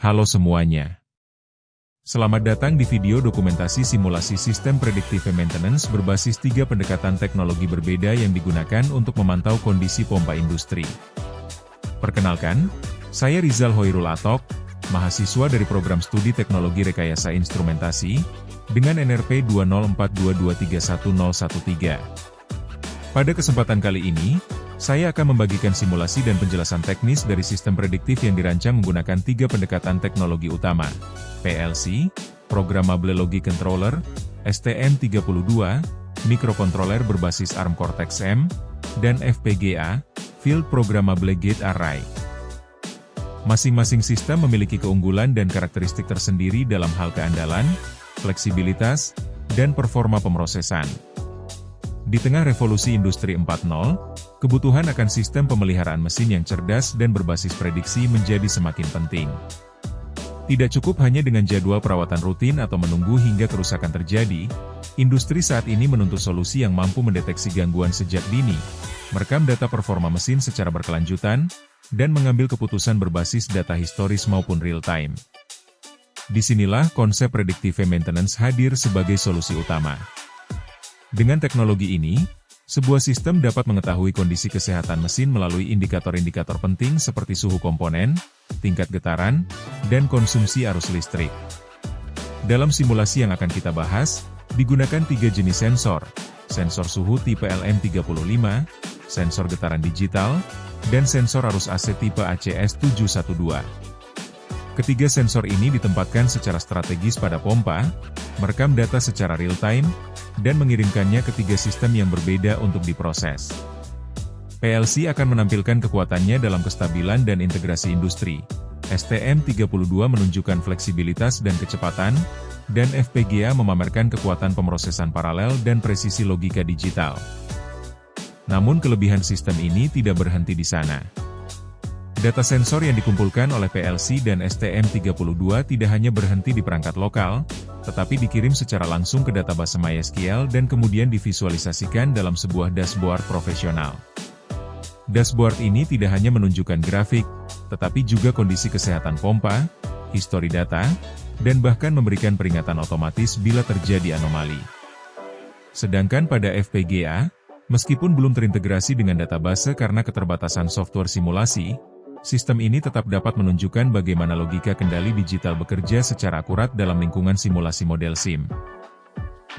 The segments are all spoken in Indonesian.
Halo semuanya. Selamat datang di video dokumentasi simulasi sistem predictive maintenance berbasis 3 pendekatan teknologi berbeda yang digunakan untuk memantau kondisi pompa industri. Perkenalkan, saya Rizal Hoirul Atok, mahasiswa dari program studi teknologi rekayasa instrumentasi, dengan NRP 20422311013. Pada kesempatan kali ini, saya akan membagikan simulasi dan penjelasan teknis dari sistem prediktif yang dirancang menggunakan 3 pendekatan teknologi utama, PLC, Programmable Logic Controller, STM32, mikrokontroler berbasis ARM Cortex-M, dan FPGA, Field Programmable Gate Array. Masing-masing sistem memiliki keunggulan dan karakteristik tersendiri dalam hal keandalan, fleksibilitas, dan performa pemrosesan. Di tengah revolusi Industri 4.0, kebutuhan akan sistem pemeliharaan mesin yang cerdas dan berbasis prediksi menjadi semakin penting. Tidak cukup hanya dengan jadwal perawatan rutin atau menunggu hingga kerusakan terjadi, industri saat ini menuntut solusi yang mampu mendeteksi gangguan sejak dini, merekam data performa mesin secara berkelanjutan, dan mengambil keputusan berbasis data historis maupun real-time. Disinilah konsep predictive maintenance hadir sebagai solusi utama. Dengan teknologi ini, sebuah sistem dapat mengetahui kondisi kesehatan mesin melalui indikator-indikator penting seperti suhu komponen, tingkat getaran, dan konsumsi arus listrik. Dalam simulasi yang akan kita bahas, digunakan 3 jenis sensor, sensor suhu tipe LM35, sensor getaran digital, dan sensor arus AC tipe ACS712. Ketiga sensor ini ditempatkan secara strategis pada pompa, merekam data secara real-time, dan mengirimkannya ke 3 sistem yang berbeda untuk diproses. PLC akan menampilkan kekuatannya dalam kestabilan dan integrasi industri. STM32 menunjukkan fleksibilitas dan kecepatan, dan FPGA memamerkan kekuatan pemrosesan paralel dan presisi logika digital. Namun kelebihan sistem ini tidak berhenti di sana. Data sensor yang dikumpulkan oleh PLC dan STM32 tidak hanya berhenti di perangkat lokal, tetapi dikirim secara langsung ke database MySQL dan kemudian divisualisasikan dalam sebuah dashboard profesional. Dashboard ini tidak hanya menunjukkan grafik, tetapi juga kondisi kesehatan pompa, histori data, dan bahkan memberikan peringatan otomatis bila terjadi anomali. Sedangkan pada FPGA, meskipun belum terintegrasi dengan database karena keterbatasan software simulasi, sistem ini tetap dapat menunjukkan bagaimana logika kendali digital bekerja secara akurat dalam lingkungan simulasi model SIM.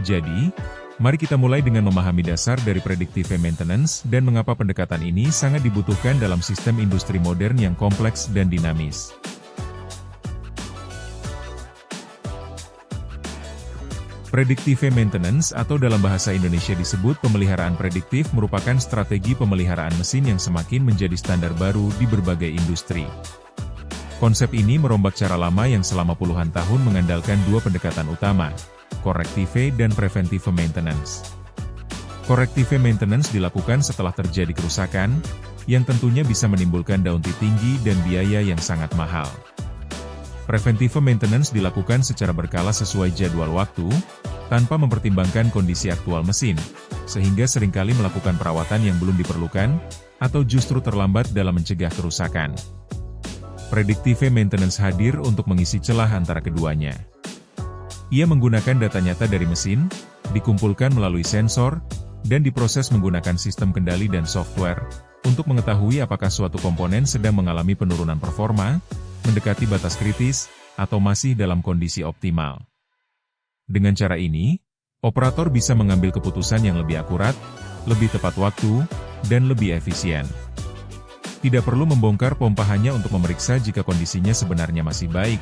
Jadi, mari kita mulai dengan memahami dasar dari predictive maintenance dan mengapa pendekatan ini sangat dibutuhkan dalam sistem industri modern yang kompleks dan dinamis. Predictive maintenance atau dalam bahasa Indonesia disebut pemeliharaan prediktif merupakan strategi pemeliharaan mesin yang semakin menjadi standar baru di berbagai industri. Konsep ini merombak cara lama yang selama puluhan tahun mengandalkan 2 pendekatan utama, corrective dan preventive maintenance. Corrective maintenance dilakukan setelah terjadi kerusakan, yang tentunya bisa menimbulkan downtime tinggi dan biaya yang sangat mahal. Preventive maintenance dilakukan secara berkala sesuai jadwal waktu, tanpa mempertimbangkan kondisi aktual mesin, sehingga seringkali melakukan perawatan yang belum diperlukan, atau justru terlambat dalam mencegah kerusakan. Predictive maintenance hadir untuk mengisi celah antara keduanya. Ia menggunakan data nyata dari mesin, dikumpulkan melalui sensor, dan diproses menggunakan sistem kendali dan software, untuk mengetahui apakah suatu komponen sedang mengalami penurunan performa, mendekati batas kritis, atau masih dalam kondisi optimal. Dengan cara ini, operator bisa mengambil keputusan yang lebih akurat, lebih tepat waktu, dan lebih efisien. Tidak perlu membongkar pompa hanya untuk memeriksa jika kondisinya sebenarnya masih baik,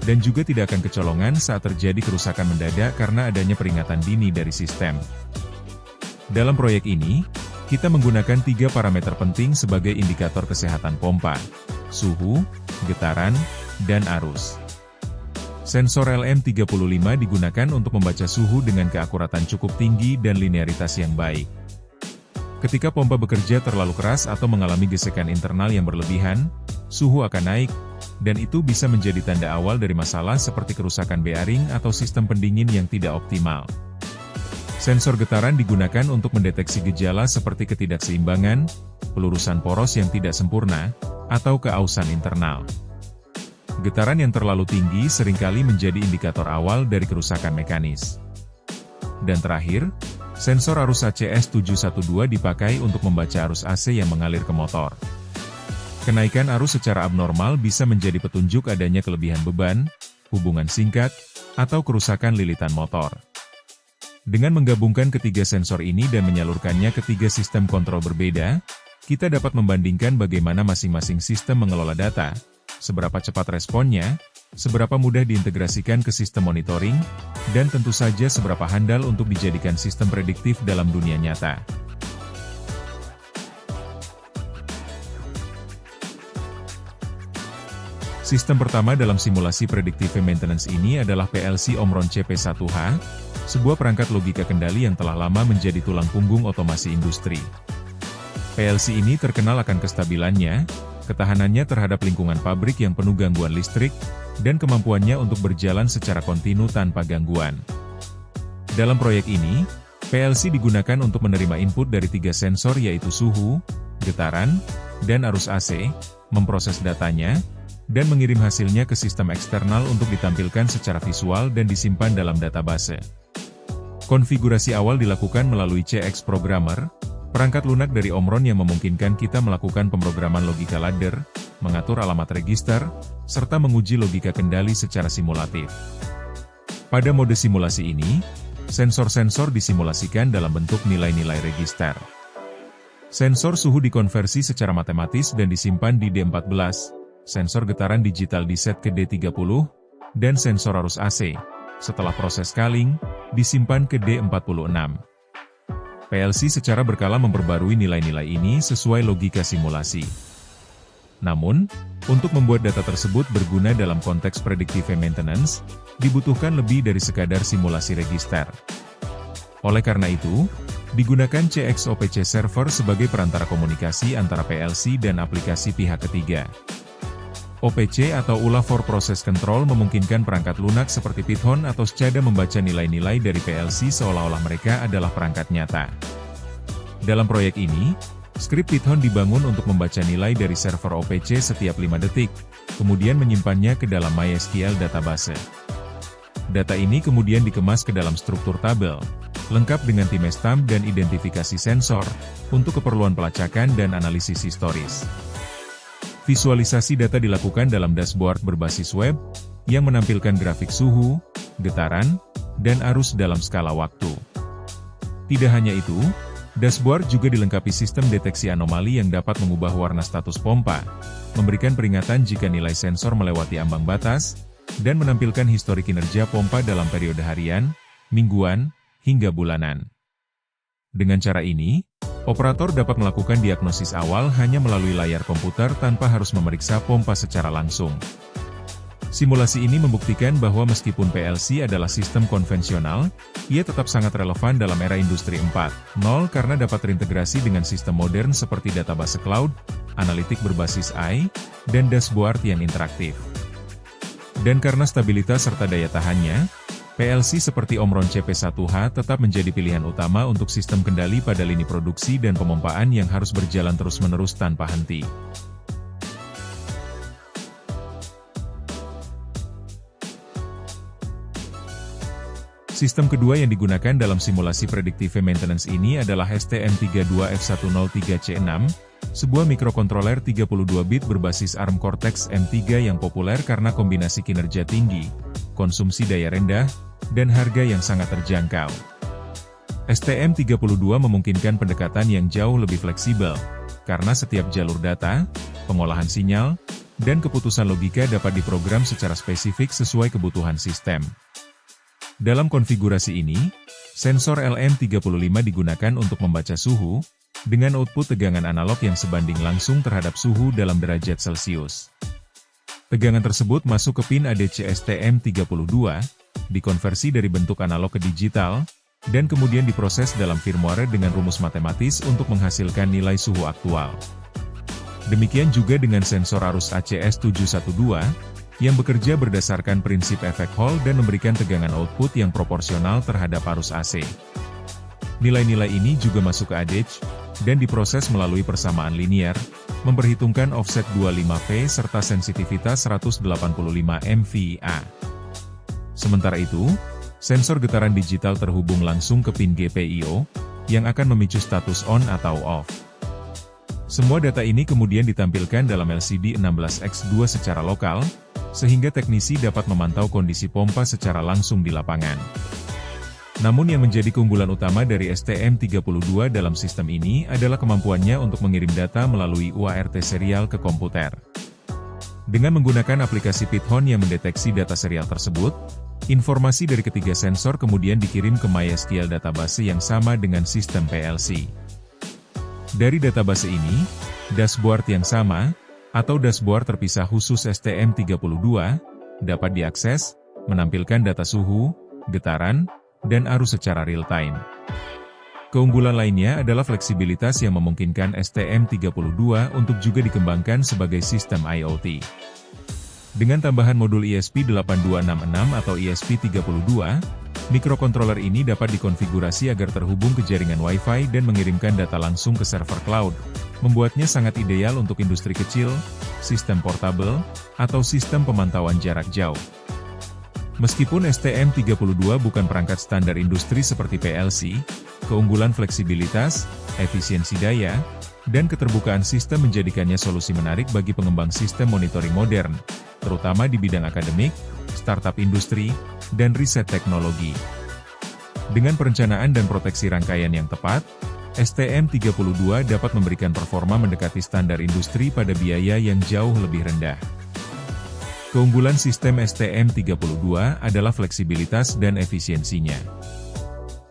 dan juga tidak akan kecolongan saat terjadi kerusakan mendadak karena adanya peringatan dini dari sistem. Dalam proyek ini, kita menggunakan 3 parameter penting sebagai indikator kesehatan pompa: suhu, getaran, dan arus. Sensor LM35 digunakan untuk membaca suhu dengan keakuratan cukup tinggi dan linearitas yang baik. Ketika pompa bekerja terlalu keras atau mengalami gesekan internal yang berlebihan, suhu akan naik, dan itu bisa menjadi tanda awal dari masalah seperti kerusakan bearing atau sistem pendingin yang tidak optimal. Sensor getaran digunakan untuk mendeteksi gejala seperti ketidakseimbangan, pelurusan poros yang tidak sempurna, atau keausan internal. Getaran yang terlalu tinggi seringkali menjadi indikator awal dari kerusakan mekanis. Dan terakhir, sensor arus ACS712 dipakai untuk membaca arus AC yang mengalir ke motor. Kenaikan arus secara abnormal bisa menjadi petunjuk adanya kelebihan beban, hubungan singkat, atau kerusakan lilitan motor. Dengan menggabungkan ketiga sensor ini dan menyalurkannya ke tiga sistem kontrol berbeda, kita dapat membandingkan bagaimana masing-masing sistem mengelola data, seberapa cepat responnya, seberapa mudah diintegrasikan ke sistem monitoring, dan tentu saja seberapa handal untuk dijadikan sistem prediktif dalam dunia nyata. Sistem pertama dalam simulasi predictive maintenance ini adalah PLC Omron CP1H, sebuah perangkat logika kendali yang telah lama menjadi tulang punggung otomasi industri. PLC ini terkenal akan kestabilannya, ketahanannya terhadap lingkungan pabrik yang penuh gangguan listrik, dan kemampuannya untuk berjalan secara kontinu tanpa gangguan. Dalam proyek ini, PLC digunakan untuk menerima input dari tiga sensor yaitu suhu, getaran, dan arus AC, memproses datanya, dan mengirim hasilnya ke sistem eksternal untuk ditampilkan secara visual dan disimpan dalam database. Konfigurasi awal dilakukan melalui CX Programmer, perangkat lunak dari Omron yang memungkinkan kita melakukan pemrograman logika ladder, mengatur alamat register, serta menguji logika kendali secara simulatif. Pada mode simulasi ini, sensor-sensor disimulasikan dalam bentuk nilai-nilai register. Sensor suhu dikonversi secara matematis dan disimpan di D14, sensor getaran digital diset ke D30, dan sensor arus AC, setelah proses scaling, disimpan ke D46. PLC secara berkala memperbarui nilai-nilai ini sesuai logika simulasi. Namun, untuk membuat data tersebut berguna dalam konteks predictive maintenance, dibutuhkan lebih dari sekadar simulasi register. Oleh karena itu, digunakan CX-OPC server sebagai perantara komunikasi antara PLC dan aplikasi pihak ketiga. OPC atau ULA for Process Control memungkinkan perangkat lunak seperti Python atau SCADA membaca nilai-nilai dari PLC seolah-olah mereka adalah perangkat nyata. Dalam proyek ini, skrip Python dibangun untuk membaca nilai dari server OPC setiap 5 detik, kemudian menyimpannya ke dalam MySQL database. Data ini kemudian dikemas ke dalam struktur tabel, lengkap dengan timestamp dan identifikasi sensor, untuk keperluan pelacakan dan analisis historis. Visualisasi data dilakukan dalam dashboard berbasis web, yang menampilkan grafik suhu, getaran, dan arus dalam skala waktu. Tidak hanya itu, dashboard juga dilengkapi sistem deteksi anomali yang dapat mengubah warna status pompa, memberikan peringatan jika nilai sensor melewati ambang batas, dan menampilkan histori kinerja pompa dalam periode harian, mingguan, hingga bulanan. Dengan cara ini, operator dapat melakukan diagnosis awal hanya melalui layar komputer tanpa harus memeriksa pompa secara langsung. Simulasi ini membuktikan bahwa meskipun PLC adalah sistem konvensional, ia tetap sangat relevan dalam era Industri 4.0 karena dapat terintegrasi dengan sistem modern seperti database cloud, analitik berbasis AI, dan dashboard yang interaktif. Dan karena stabilitas serta daya tahannya, PLC seperti Omron CP1H tetap menjadi pilihan utama untuk sistem kendali pada lini produksi dan pemompaan yang harus berjalan terus-menerus tanpa henti. Sistem kedua yang digunakan dalam simulasi predictive maintenance ini adalah STM32F103C6, sebuah mikrokontroler 32-bit berbasis ARM Cortex-M3 yang populer karena kombinasi kinerja tinggi, konsumsi daya rendah, dan harga yang sangat terjangkau. STM32 memungkinkan pendekatan yang jauh lebih fleksibel, karena setiap jalur data, pengolahan sinyal, dan keputusan logika dapat diprogram secara spesifik sesuai kebutuhan sistem. Dalam konfigurasi ini, sensor LM35 digunakan untuk membaca suhu, dengan output tegangan analog yang sebanding langsung terhadap suhu dalam derajat Celcius. Tegangan tersebut masuk ke pin ADC STM32, dikonversi dari bentuk analog ke digital, dan kemudian diproses dalam firmware dengan rumus matematis untuk menghasilkan nilai suhu aktual. Demikian juga dengan sensor arus ACS712, yang bekerja berdasarkan prinsip efek Hall dan memberikan tegangan output yang proporsional terhadap arus AC. Nilai-nilai ini juga masuk ke ADC, dan diproses melalui persamaan linier, memperhitungkan offset 25V serta sensitivitas 185 mVA. Sementara itu, sensor getaran digital terhubung langsung ke pin GPIO, yang akan memicu status on atau off. Semua data ini kemudian ditampilkan dalam LCD 16:2 secara lokal, sehingga teknisi dapat memantau kondisi pompa secara langsung di lapangan. Namun yang menjadi keunggulan utama dari STM32 dalam sistem ini adalah kemampuannya untuk mengirim data melalui UART serial ke komputer. Dengan menggunakan aplikasi Python yang mendeteksi data serial tersebut, informasi dari ketiga sensor kemudian dikirim ke MySQL database yang sama dengan sistem PLC. Dari database ini, dashboard yang sama, atau dashboard terpisah khusus STM32, dapat diakses, menampilkan data suhu, getaran, dan arus secara real-time. Keunggulan lainnya adalah fleksibilitas yang memungkinkan STM32 untuk juga dikembangkan sebagai sistem IoT. Dengan tambahan modul ESP8266 atau ESP32, mikrokontroler ini dapat dikonfigurasi agar terhubung ke jaringan Wi-Fi dan mengirimkan data langsung ke server cloud, membuatnya sangat ideal untuk industri kecil, sistem portable, atau sistem pemantauan jarak jauh. Meskipun STM32 bukan perangkat standar industri seperti PLC, keunggulan fleksibilitas, efisiensi daya, dan keterbukaan sistem menjadikannya solusi menarik bagi pengembang sistem monitoring modern, terutama di bidang akademik, startup industri, dan riset teknologi. Dengan perencanaan dan proteksi rangkaian yang tepat, STM32 dapat memberikan performa mendekati standar industri pada biaya yang jauh lebih rendah. Keunggulan sistem STM32 adalah fleksibilitas dan efisiensinya.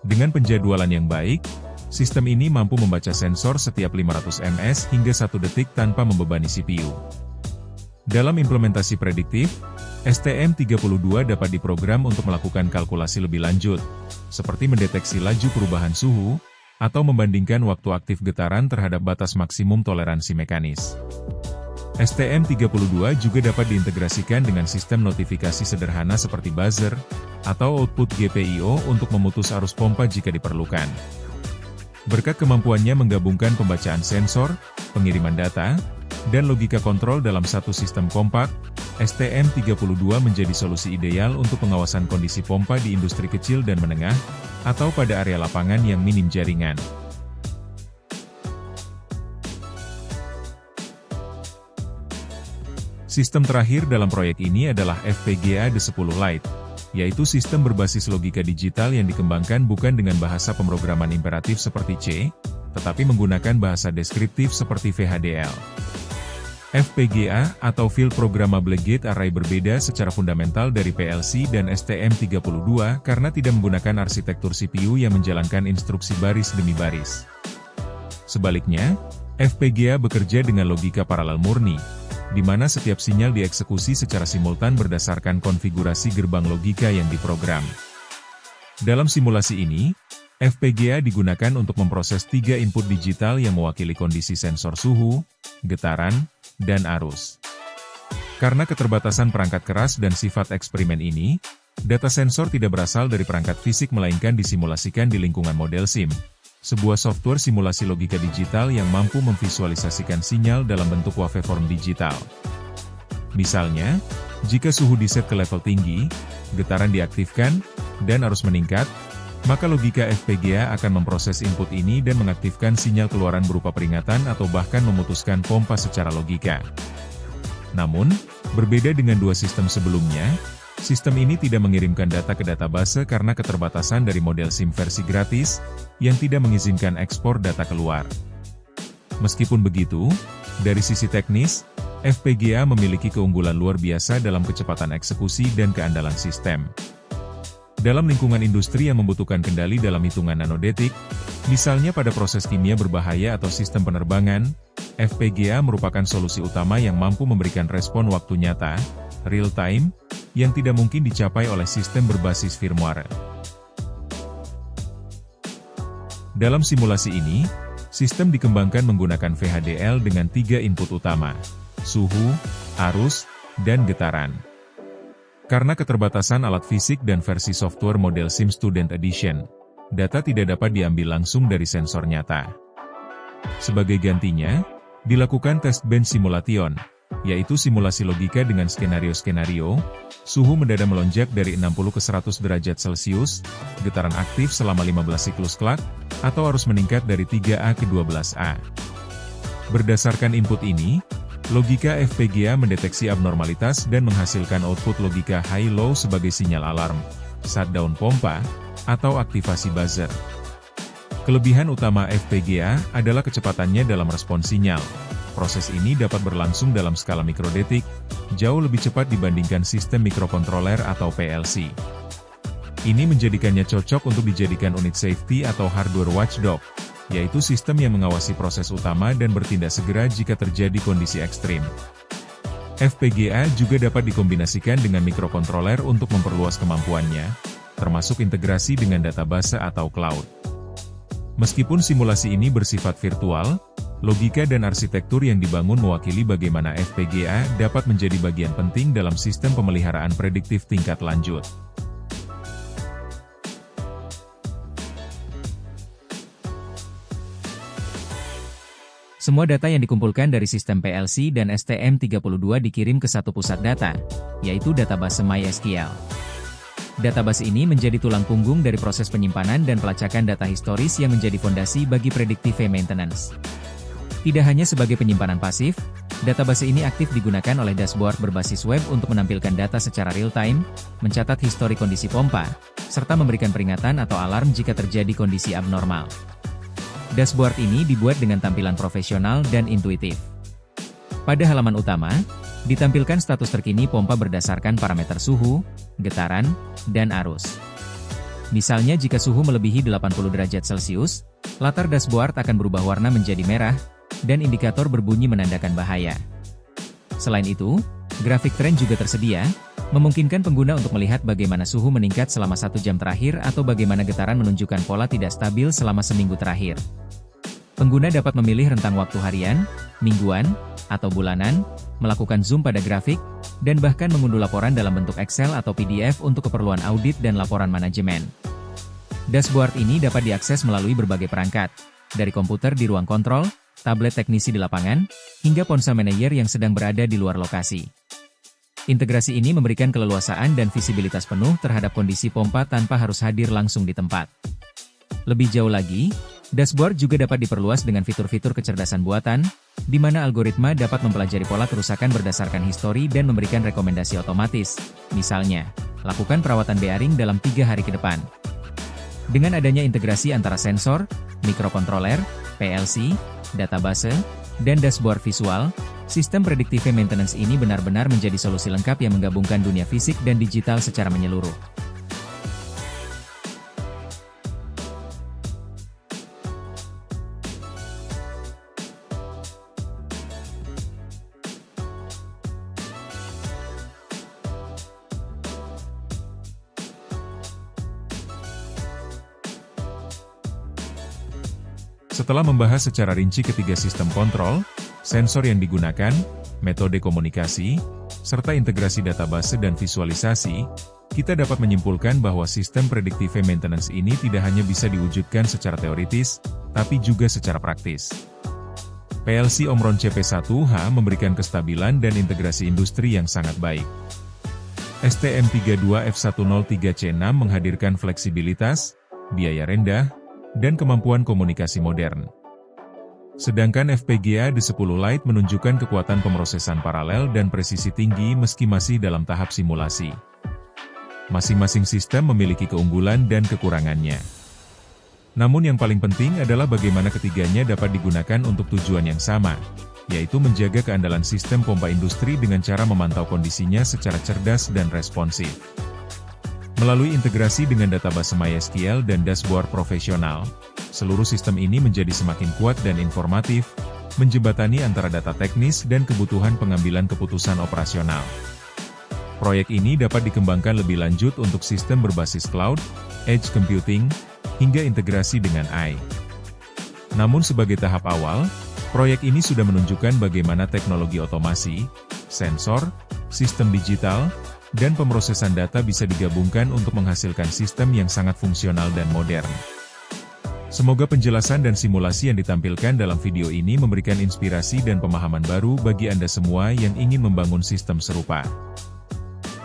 Dengan penjadwalan yang baik, sistem ini mampu membaca sensor setiap 500 ms hingga 1 detik tanpa membebani CPU. Dalam implementasi prediktif, STM32 dapat diprogram untuk melakukan kalkulasi lebih lanjut, seperti mendeteksi laju perubahan suhu, atau membandingkan waktu aktif getaran terhadap batas maksimum toleransi mekanis. STM32 juga dapat diintegrasikan dengan sistem notifikasi sederhana seperti buzzer, atau output GPIO untuk memutus arus pompa jika diperlukan. Berkat kemampuannya menggabungkan pembacaan sensor, pengiriman data, dan logika kontrol dalam satu sistem kompak, STM32 menjadi solusi ideal untuk pengawasan kondisi pompa di industri kecil dan menengah, atau pada area lapangan yang minim jaringan. Sistem terakhir dalam proyek ini adalah FPGA D10 Lite, yaitu sistem berbasis logika digital yang dikembangkan bukan dengan bahasa pemrograman imperatif seperti C, tetapi menggunakan bahasa deskriptif seperti VHDL. FPGA atau Field Programmable Gate Array berbeda secara fundamental dari PLC dan STM32 karena tidak menggunakan arsitektur CPU yang menjalankan instruksi baris demi baris. Sebaliknya, FPGA bekerja dengan logika paralel murni, di mana setiap sinyal dieksekusi secara simultan berdasarkan konfigurasi gerbang logika yang diprogram. Dalam simulasi ini, FPGA digunakan untuk memproses 3 input digital yang mewakili kondisi sensor suhu, getaran, dan arus. Karena keterbatasan perangkat keras dan sifat eksperimen ini, data sensor tidak berasal dari perangkat fisik melainkan disimulasikan di lingkungan model SIM, sebuah software simulasi logika digital yang mampu memvisualisasikan sinyal dalam bentuk waveform digital. Misalnya, jika suhu diset ke level tinggi, getaran diaktifkan, dan arus meningkat, maka logika FPGA akan memproses input ini dan mengaktifkan sinyal keluaran berupa peringatan atau bahkan memutuskan pompa secara logika. Namun, berbeda dengan dua sistem sebelumnya, sistem ini tidak mengirimkan data ke database karena keterbatasan dari model SIM versi gratis, yang tidak mengizinkan ekspor data keluar. Meskipun begitu, dari sisi teknis, FPGA memiliki keunggulan luar biasa dalam kecepatan eksekusi dan keandalan sistem. Dalam lingkungan industri yang membutuhkan kendali dalam hitungan nanodetik, misalnya pada proses kimia berbahaya atau sistem penerbangan, FPGA merupakan solusi utama yang mampu memberikan respon waktu nyata, real time, yang tidak mungkin dicapai oleh sistem berbasis firmware. Dalam simulasi ini, sistem dikembangkan menggunakan VHDL dengan 3 input utama, suhu, arus, dan getaran. Karena keterbatasan alat fisik dan versi software model SIM Student Edition, data tidak dapat diambil langsung dari sensor nyata. Sebagai gantinya, Dilakukan test bench simulation, yaitu simulasi logika dengan skenario-skenario, suhu mendadak melonjak dari 60 ke 100 derajat Celcius, getaran aktif selama 15 siklus clock, atau arus meningkat dari 3A ke 12A. Berdasarkan input ini, logika FPGA mendeteksi abnormalitas dan menghasilkan output logika high-low sebagai sinyal alarm, shutdown pompa, atau aktivasi buzzer. Kelebihan utama FPGA adalah kecepatannya dalam respons sinyal. Proses ini dapat berlangsung dalam skala mikrodetik, jauh lebih cepat dibandingkan sistem mikrokontroler atau PLC. Ini menjadikannya cocok untuk dijadikan unit safety atau hardware watchdog, yaitu sistem yang mengawasi proses utama dan bertindak segera jika terjadi kondisi ekstrim. FPGA juga dapat dikombinasikan dengan mikrokontroler untuk memperluas kemampuannya, termasuk integrasi dengan database atau cloud. Meskipun simulasi ini bersifat virtual, logika dan arsitektur yang dibangun mewakili bagaimana FPGA dapat menjadi bagian penting dalam sistem pemeliharaan prediktif tingkat lanjut. Semua data yang dikumpulkan dari sistem PLC dan STM32 dikirim ke satu pusat data, yaitu database MySQL. Database ini menjadi tulang punggung dari proses penyimpanan dan pelacakan data historis yang menjadi fondasi bagi predictive maintenance. Tidak hanya sebagai penyimpanan pasif, database ini aktif digunakan oleh dashboard berbasis web untuk menampilkan data secara real-time, mencatat histori kondisi pompa, serta memberikan peringatan atau alarm jika terjadi kondisi abnormal. Dashboard ini dibuat dengan tampilan profesional dan intuitif. Pada halaman utama, ditampilkan status terkini pompa berdasarkan parameter suhu, getaran, dan arus. Misalnya jika suhu melebihi 80 derajat Celcius, latar dashboard akan berubah warna menjadi merah, dan indikator berbunyi menandakan bahaya. Selain itu, grafik tren juga tersedia, memungkinkan pengguna untuk melihat bagaimana suhu meningkat selama 1 jam terakhir atau bagaimana getaran menunjukkan pola tidak stabil selama seminggu terakhir. Pengguna dapat memilih rentang waktu harian, mingguan, atau bulanan, melakukan zoom pada grafik, dan bahkan mengunduh laporan dalam bentuk Excel atau PDF untuk keperluan audit dan laporan manajemen. Dashboard ini dapat diakses melalui berbagai perangkat, dari komputer di ruang kontrol, tablet teknisi di lapangan, hingga ponsel manajer yang sedang berada di luar lokasi. Integrasi ini memberikan keleluasaan dan visibilitas penuh terhadap kondisi pompa tanpa harus hadir langsung di tempat. Lebih jauh lagi, dashboard juga dapat diperluas dengan fitur-fitur kecerdasan buatan, di mana algoritma dapat mempelajari pola kerusakan berdasarkan histori dan memberikan rekomendasi otomatis. Misalnya, lakukan perawatan bearing dalam 3 hari ke depan. Dengan adanya integrasi antara sensor, mikrokontroler, PLC, database, dan dashboard visual, sistem predictive maintenance ini benar-benar menjadi solusi lengkap yang menggabungkan dunia fisik dan digital secara menyeluruh. Setelah membahas secara rinci ketiga sistem kontrol, sensor yang digunakan, metode komunikasi, serta integrasi database dan visualisasi, kita dapat menyimpulkan bahwa sistem predictive maintenance ini tidak hanya bisa diwujudkan secara teoritis, tapi juga secara praktis. PLC Omron CP1H memberikan kestabilan dan integrasi industri yang sangat baik. STM32F103C6 menghadirkan fleksibilitas, biaya rendah, dan kemampuan komunikasi modern. Sedangkan FPGA D10 Lite menunjukkan kekuatan pemrosesan paralel dan presisi tinggi meski masih dalam tahap simulasi. Masing-masing sistem memiliki keunggulan dan kekurangannya. Namun yang paling penting adalah bagaimana ketiganya dapat digunakan untuk tujuan yang sama, yaitu menjaga keandalan sistem pompa industri dengan cara memantau kondisinya secara cerdas dan responsif. Melalui integrasi dengan database MySQL dan dashboard profesional, seluruh sistem ini menjadi semakin kuat dan informatif, menjembatani antara data teknis dan kebutuhan pengambilan keputusan operasional. Proyek ini dapat dikembangkan lebih lanjut untuk sistem berbasis cloud, edge computing, hingga integrasi dengan AI. Namun sebagai tahap awal, proyek ini sudah menunjukkan bagaimana teknologi otomasi, sensor, sistem digital, dan pemrosesan data bisa digabungkan untuk menghasilkan sistem yang sangat fungsional dan modern. Semoga penjelasan dan simulasi yang ditampilkan dalam video ini memberikan inspirasi dan pemahaman baru bagi Anda semua yang ingin membangun sistem serupa.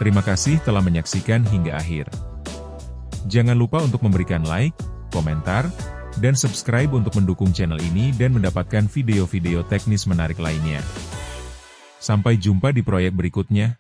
Terima kasih telah menyaksikan hingga akhir. Jangan lupa untuk memberikan like, komentar, dan subscribe untuk mendukung channel ini dan mendapatkan video-video teknis menarik lainnya. Sampai jumpa di proyek berikutnya.